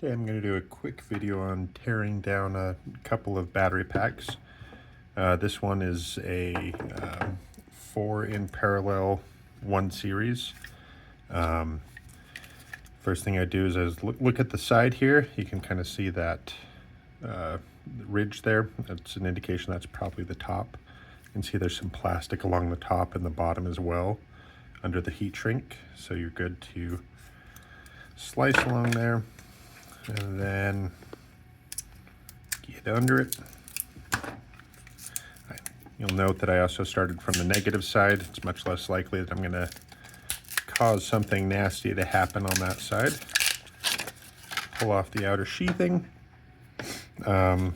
Today I'm going to do a quick video on tearing down a couple of battery packs. This one is a 4 in parallel 1 series. First thing I do is look at the side here. You can kind of see that ridge there. That's an indication that's probably the top. You can see there's some plastic along the top and the bottom as well under the heat shrink. So you're good to slice along there. And then get under it. You'll note that I also started from the negative side. It's much less likely that I'm going to cause something nasty to happen on that side. Pull off the outer sheathing. Let's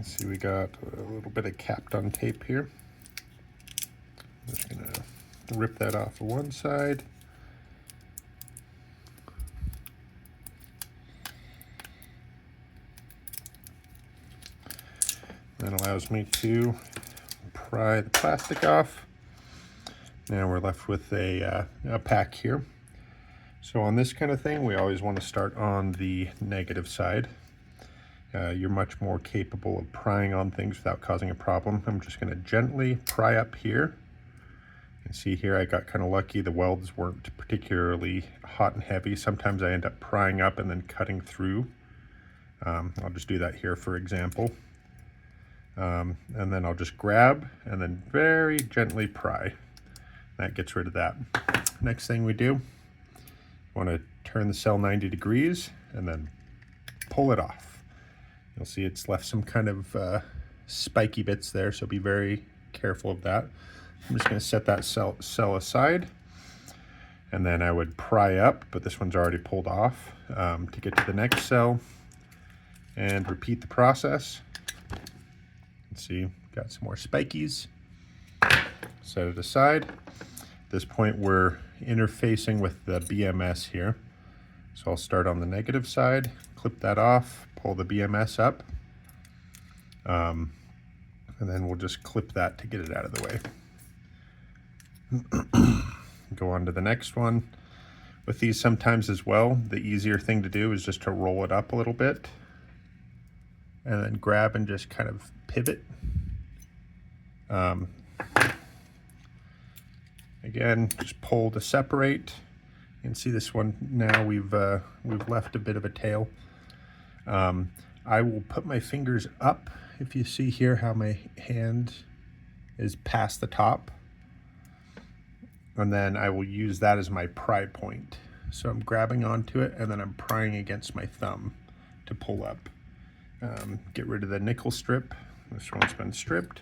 see, we got a little bit of Kapton tape here. I'm just going to rip that off of one side. That allows me to pry the plastic off. Now we're left with a pack here. So on this kind of thing, we always want to start on the negative side. You're much more capable of prying on things without causing a problem. I'm just going to gently pry up here. You can see here I got kind of lucky. The welds weren't particularly hot and heavy. Sometimes I end up prying up and then cutting through. I'll just do that here for example. And then I'll just grab and then very gently pry. That gets rid of that. Next thing we do, want to turn the cell 90 degrees and then pull it off. You'll see it's left some kind of spiky bits there, so be very careful of that. I'm just going to set that cell aside, and then I would pry up, but this one's already pulled off, to get to the next cell and repeat the process. See, got some more spikies. Set it aside. At this point we're interfacing with the BMS here. So I'll start on the negative side, clip that off, pull the BMS up, and then we'll just clip that to get it out of the way. Go on to the next one. With these sometimes as well, the easier thing to do is just to roll it up a little bit and then grab and just kind of pivot. Again, just pull to separate. You can see this one now we've left a bit of a tail. I will put my fingers up. If you see here how my hand is past the top, and then I will use that as my pry point. So I'm grabbing onto it and then I'm prying against my thumb to pull up. Get rid of the nickel strip. This one's been stripped.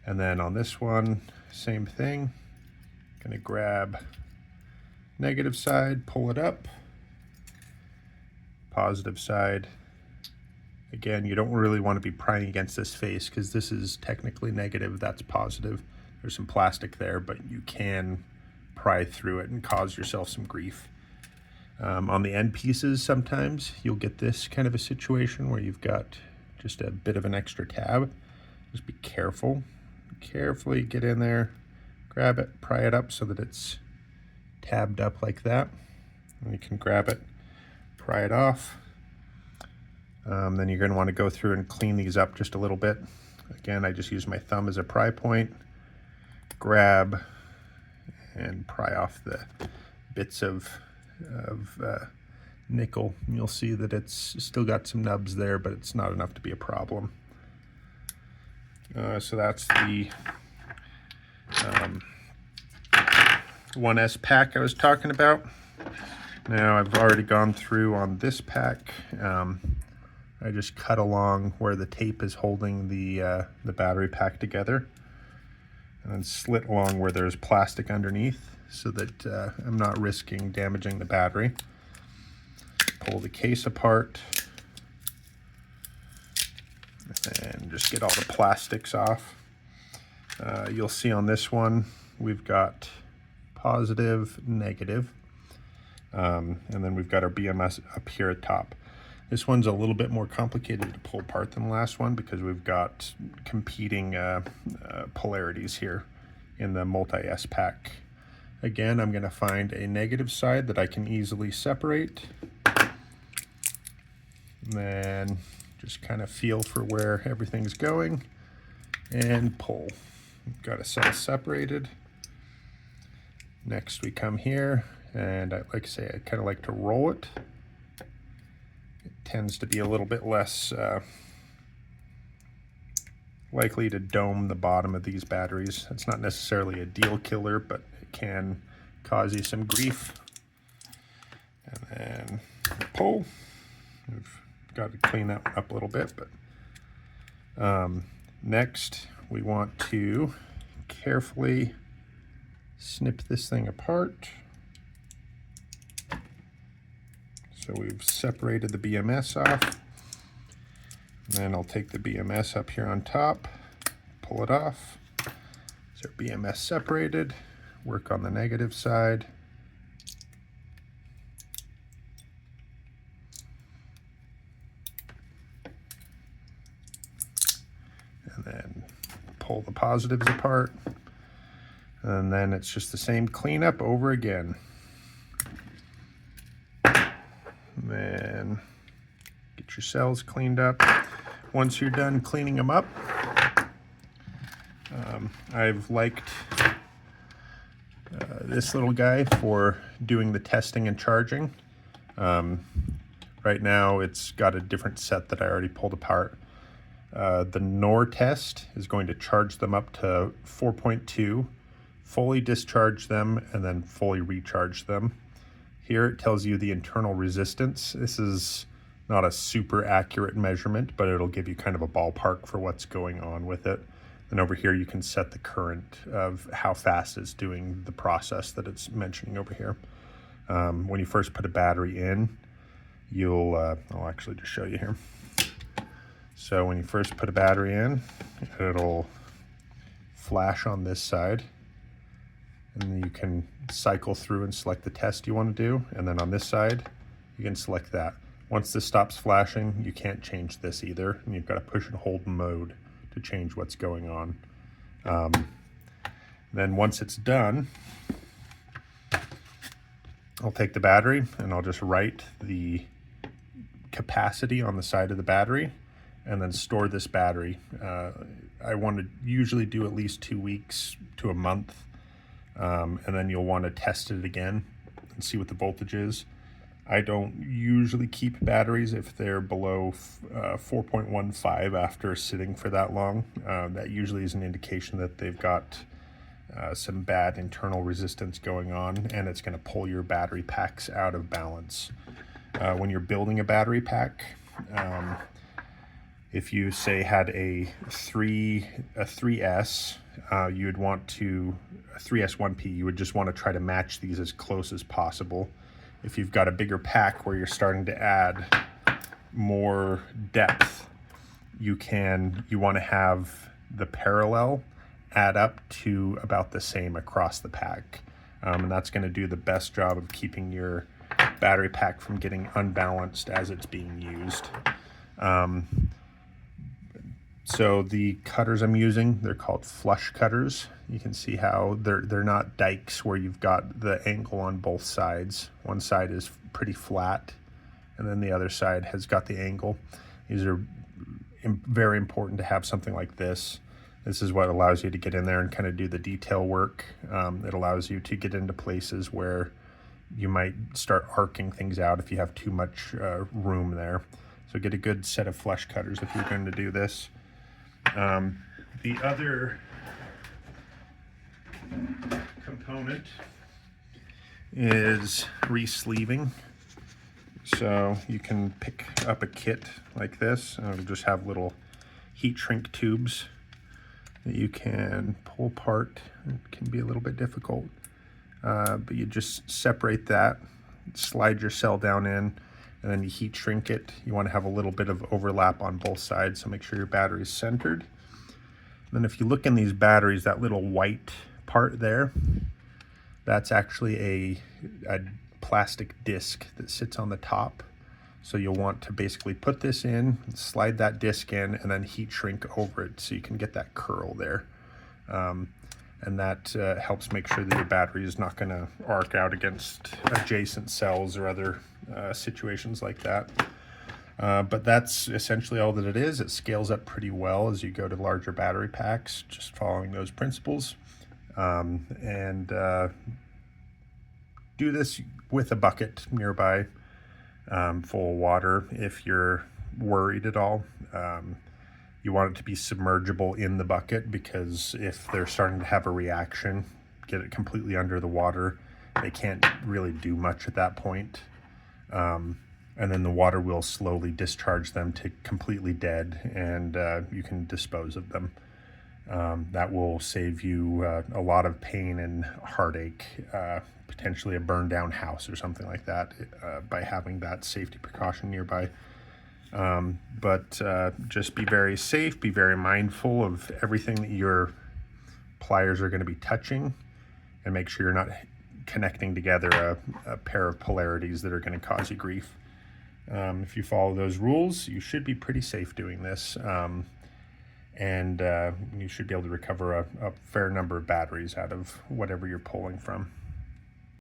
And then on this one, same thing. Gonna grab negative side, pull it up. Positive side. Again, you don't really want to be prying against this face because this is technically negative, that's positive. There's some plastic there, but you can pry through it and cause yourself some grief. On the end pieces, sometimes you'll get this kind of a situation where you've got just a bit of an extra tab. Just be careful. Carefully get in there, grab it, pry it up so that it's tabbed up like that. And you can grab it, pry it off. Then you're going to want to go through and clean these up just a little bit. Again, I just use my thumb as a pry point, grab, and pry off the bits of nickel. And you'll see that it's still got some nubs there, but it's not enough to be a problem. So that's the 1S pack I was talking about. Now I've already gone through on this pack. I just cut along where the tape is holding the battery pack together, and then slit along where there's plastic underneath so that I'm not risking damaging the battery. Pull the case apart and just get all the plastics off. You'll see on this one we've got positive, negative, and then we've got our BMS up here at top. This one's a little bit more complicated to pull apart than the last one because we've got competing polarities here in the multi-S pack. Again, I'm going to find a negative side that I can easily separate. And then just kind of feel for where everything's going and pull. We've got a cell separated. Next we come here, and like I say, I kind of like to roll it. It tends to be a little bit less likely to dome the bottom of these batteries. It's not necessarily a deal killer, but it can cause you some grief. And then pull. We've got to clean that one up a little bit, but next we want to carefully snip this thing apart. So we've separated the BMS off. And then I'll take the BMS up here on top, pull it off. So BMS separated, work on the negative side. And then pull the positives apart. And then it's just the same cleanup over again. And then get your cells cleaned up. Once you're done cleaning them up, I've liked this little guy for doing the testing and charging. Right now it's got a different set that I already pulled apart. The NOR test is going to charge them up to 4.2, fully discharge them, and then fully recharge them. Here it tells you the internal resistance. This is not a super accurate measurement, but it'll give you kind of a ballpark for what's going on with it. And over here you can set the current of how fast it's doing the process that it's mentioning over here. When you first put a battery in, you'll, I'll actually just show you here. So when you first put a battery in, it'll flash on this side, and then you can cycle through and select the test you want to do. And then on this side, you can select that. Once this stops flashing, you can't change this either, and you've got to push and hold mode to change what's going on. Then once it's done, I'll take the battery and I'll just write the capacity on the side of the battery and then store this battery. I want to usually do at least 2 weeks to a month, and then you'll want to test it again and see what the voltage is. I don't usually keep batteries if they're below 4.15 after sitting for that long. That usually is an indication that they've got some bad internal resistance going on, and it's going to pull your battery packs out of balance. When you're building a battery pack, if you say had a 3S, you would want to, a 3S1P, you would just want to try to match these as close as possible. If you've got a bigger pack where you're starting to add more depth, you want to have the parallel add up to about the same across the pack. And that's going to do the best job of keeping your battery pack from getting unbalanced as it's being used. So the cutters I'm using, they're called flush cutters. You can see how they're not dikes where you've got the angle on both sides. One side is pretty flat, and then the other side has got the angle. These are very important to have something like this. This is what allows you to get in there and kind of do the detail work. It allows you to get into places where you might start arcing things out if you have too much room there. So get a good set of flush cutters if you're going to do this. The other component is re-sleeving. So you can pick up a kit like this, and it'll just have little heat shrink tubes that you can pull apart. It can be a little bit difficult, but you just separate that, slide your cell down in, and then you heat shrink it. You want to have a little bit of overlap on both sides, so make sure your battery is centered. And then if you look in these batteries, that little white part there, that's actually a plastic disc that sits on the top. So you'll want to basically put this in, slide that disc in, and then heat shrink over it so you can get that curl there. And that helps make sure that your battery is not going to arc out against adjacent cells or other situations like that. But that's essentially all that it is. It scales up pretty well as you go to larger battery packs, just following those principles. And do this with a bucket nearby, full of water if you're worried at all. You want it to be submergible in the bucket, because if they're starting to have a reaction, get it completely under the water, they can't really do much at that point. And then the water will slowly discharge them to completely dead, and you can dispose of them. That will save you a lot of pain and heartache, potentially a burned down house or something like that, by having that safety precaution nearby. But just be very safe, be very mindful of everything that your pliers are going to be touching, and make sure you're not connecting together a pair of polarities that are going to cause you grief. If you follow those rules, you should be pretty safe doing this. And you should be able to recover a fair number of batteries out of whatever you're pulling from.